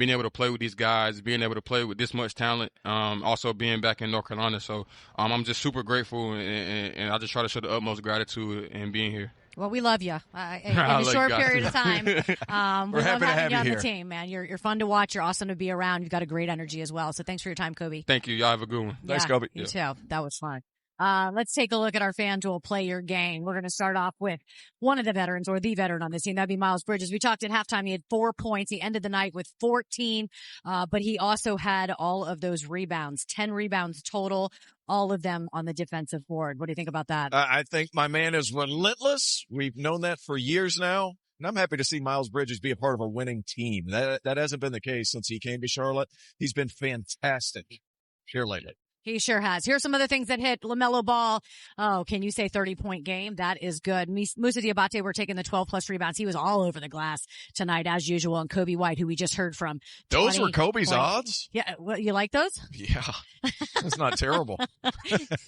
being able to play with these guys, being able to play with this much talent, also being back in North Carolina. So I'm just super grateful, and I just try to show the utmost gratitude in being here. Well, we love you in a short period of time. We're happy to have you on here. the team, man. You're fun to watch. You're awesome to be around. You've got a great energy as well. So thanks for your time, Kobe. Thank you. Y'all have a good one. Thanks, Kobe. You too. That was fun. Let's take a look at our FanDuel player game. We're going to start off with one of the veterans, or the veteran on this team. That'd be Miles Bridges. We talked at halftime. He had 4 points. He ended the night with 14, but he also had all of those rebounds, 10 rebounds total, all of them on the defensive board. What do you think about that? I think my man is relentless. We've known that for years now. And I'm happy to see Miles Bridges be a part of a winning team. That hasn't been the case since he came to Charlotte. He's been fantastic here lately. He sure has. Here's some other things that hit. LaMelo Ball. Oh, can you say 30-point game? That is good. Musa Diabate, we're taking the 12-plus rebounds. He was all over the glass tonight, as usual. And Kobe White, who we just heard from. Those were Kobe's odds? Yeah. Well, you like those? Yeah. That's not terrible.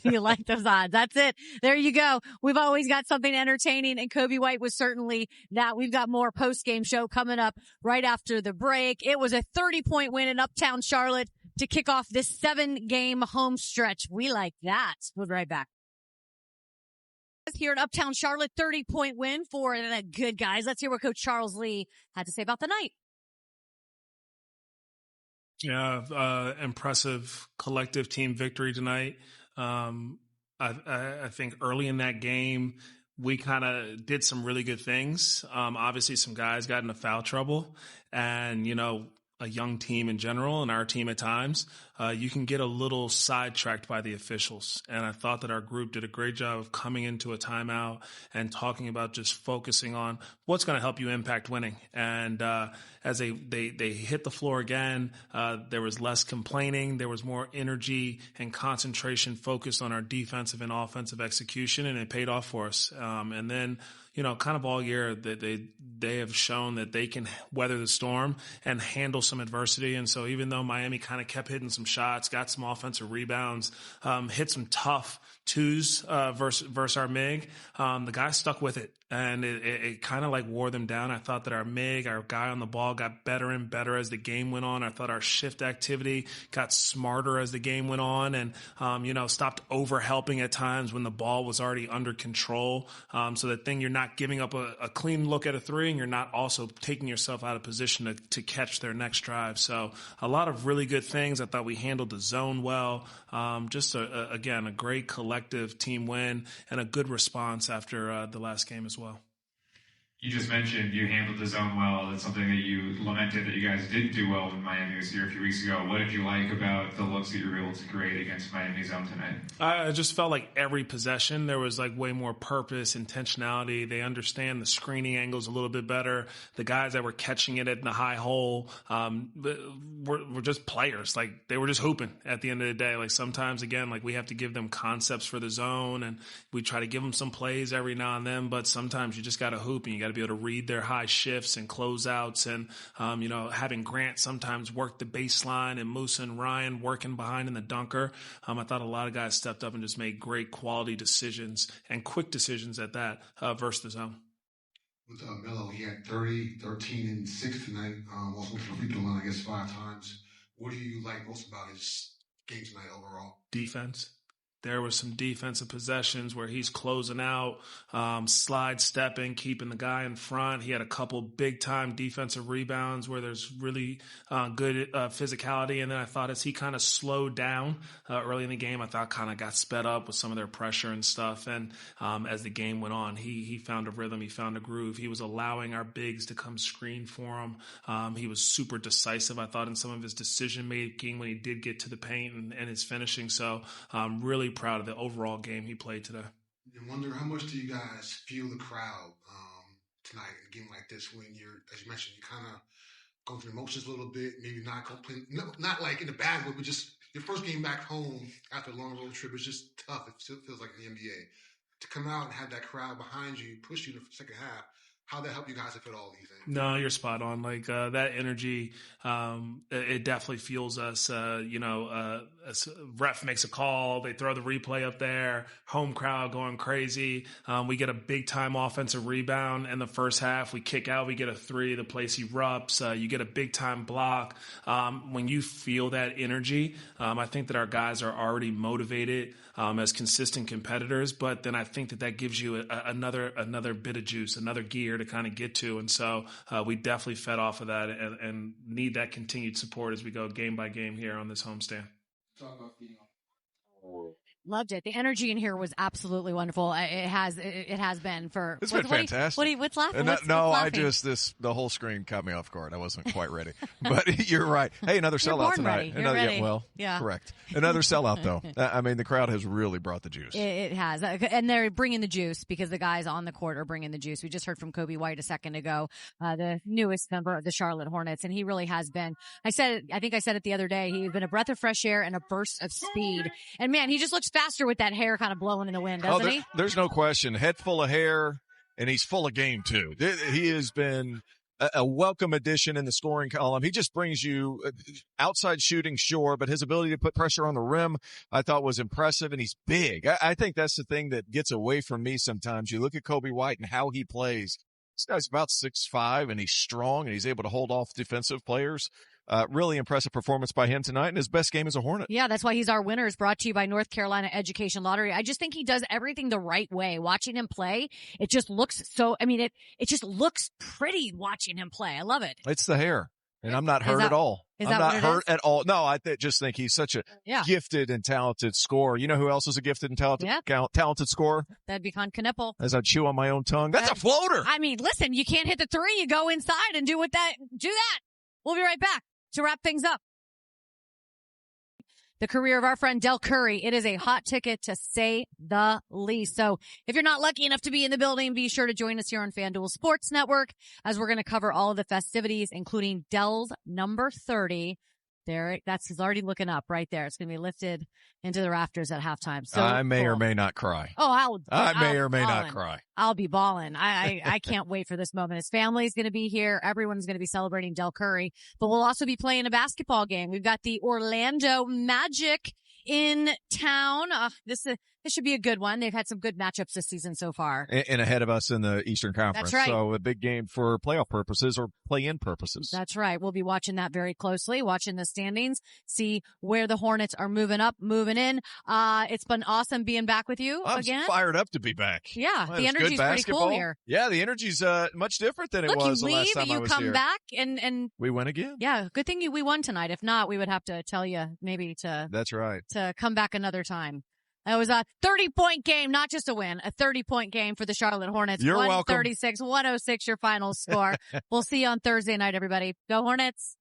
You like those odds. That's it. There you go. We've always got something entertaining, and Kobe White was certainly that. We've got more post-game show coming up right after the break. It was a 30-point win in Uptown Charlotte to kick off this 7-game home stretch. We like that. We'll be right back. Here at Uptown Charlotte, 30-point win for the good guys. Let's hear what Coach Charles Lee had to say about the night. Yeah, impressive collective team victory tonight. I think early in that game, we kind of did some really good things. Obviously, some guys got into foul trouble, and, a young team in general and our team at times, you can get a little sidetracked by the officials. And I thought that our group did a great job of coming into a timeout and talking about just focusing on what's going to help you impact winning. And as they hit the floor again, there was less complaining. There was more energy and concentration focused on our defensive and offensive execution, and it paid off for us. And then, kind of all year that they have shown that they can weather the storm and handle some adversity. And so even though Miami kind of kept hitting some shots, got some offensive rebounds, hit some tough twos versus our MIG, the guys stuck with it. And it kind of like wore them down. I thought that our MIG, our guy on the ball, got better and better as the game went on. I thought our shift activity got smarter as the game went on, and, stopped over helping at times when the ball was already under control. So that thing, you're not giving up a clean look at a three, and you're not also taking yourself out of position to catch their next drive. So a lot of really good things. I thought we handled the zone well. Just again, a great collective team win and a good response after the last game as well. You just mentioned you handled the zone well. That's something that you lamented that you guys didn't do well in Miami this year a few weeks ago. What did you like about the looks that you were able to create against Miami zone tonight? I just felt like every possession there was like way more purpose, intentionality. They understand the screening angles a little bit better. The guys that were catching it in the high hole were just players. Like, they were just hooping at the end of the day. Like, sometimes, again, like, we have to give them concepts for the zone, and we try to give them some plays every now and then, but sometimes you just got to hoop, and you got to be able to read their high shifts and closeouts, and having Grant sometimes work the baseline and Musa and Ryan working behind in the dunker. I thought a lot of guys stepped up and just made great quality decisions and quick decisions at that versus the zone. With Melo, he had 30, 13, and 6 tonight. Also from the free throw line, I guess, 5 times. What do you like most about his game tonight overall? Defense. There were some defensive possessions where he's closing out, slide stepping, keeping the guy in front. He had a couple big-time defensive rebounds where there's really good physicality. And then I thought as he kind of slowed down early in the game, I thought kind of got sped up with some of their pressure and stuff. And as the game went on, he found a rhythm. He found a groove. He was allowing our bigs to come screen for him. He was super decisive, I thought, in some of his decision-making when he did get to the paint and his finishing. So really proud of the overall game he played today. I wonder, how much do you guys feel the crowd tonight in a game like this when you're, as you mentioned, you kind of go through emotions a little bit, maybe not complain, not like in a bad way, but just your first game back home after a long road trip is just tough. It still feels like in the NBA. To come out and have that crowd behind you, push you in the second half, how that help you guys, if at all, do you think? No, you're spot on. Like that energy, it definitely fuels us. Ref makes a call, they throw the replay up there, home crowd going crazy. We get a big time offensive rebound in the first half. We kick out, we get a 3, the place erupts. You get a big time block. When you feel that energy, I think that our guys are already motivated as consistent competitors. But then I think that gives you another bit of juice, another gear to kind of get to. And so we definitely fed off of that and need that continued support as we go game by game here on this homestand. Talk about feeding off. Loved it. The energy in here was absolutely wonderful. It has been for. It's been fantastic. What's laughing? No, what's laughing? The whole screen caught me off guard. I wasn't quite ready, but you're right. Hey, another sellout tonight. Ready. Yeah, correct. Another sellout though. I mean, the crowd has really brought the juice. It has, and they're bringing the juice because the guys on the court are bringing the juice. We just heard from Kobe White a second ago, the newest member of the Charlotte Hornets, and he really has been. I think I said it the other day. He's been a breath of fresh air and a burst of speed. And man, he just looks faster with that hair kind of blowing in the wind, doesn't he? There's no question. Head full of hair, and he's full of game too. He has been a welcome addition in the scoring column. He just brings you outside shooting, sure, but his ability to put pressure on the rim, I thought was impressive, and he's big. I think that's the thing that gets away from me sometimes. You look at Kobe White and how he plays. This guy's about 6'5", and he's strong, and he's able to hold off defensive players. Really impressive performance by him tonight, and his best game as a Hornet. Yeah, that's why he's our winner. Is brought to you by North Carolina Education Lottery. I just think he does everything the right way. Watching him play, it just looks so. I mean, it just looks pretty watching him play. I love it. It's the hair, and I'm not hurt at all. I'm not hurt at all. No, I just think he's such a gifted and talented scorer. You know who else is a gifted and talented scorer? That'd be Con Knippel. As I chew on my own tongue, that's a floater. I mean, listen, you can't hit the 3. You go inside and do that. We'll be right back to wrap things up. The career of our friend Del Curry. It is a hot ticket to say the least. So if you're not lucky enough to be in the building, be sure to join us here on FanDuel Sports Network as we're going to cover all of the festivities, including Del's number 30. There, that's already looking up right there. It's going to be lifted into the rafters at halftime. So I may or may not cry. Oh, I may or may not cry. I'll be balling. I can't wait for this moment. His family's going to be here. Everyone's going to be celebrating Del Curry, but we'll also be playing a basketball game. We've got the Orlando Magic in town. This should be a good one. They've had some good matchups this season so far. And ahead of us in the Eastern Conference. That's right. So a big game for playoff purposes or play-in purposes. That's right. We'll be watching that very closely, watching the standings, see where the Hornets are moving up, moving in. It's been awesome being back with you again. I'm fired up to be back. Yeah, the energy's pretty cool here. Yeah, the energy's much different than it was the last time I was here. You come back and we win again. Yeah, good thing we won tonight. If not, we would have to tell you maybe to. That's right. To come back another time. It was a 30-point game, not just a win, a 30-point game for the Charlotte Hornets. You're welcome. 136-106 your final score. We'll see you on Thursday night, everybody. Go Hornets.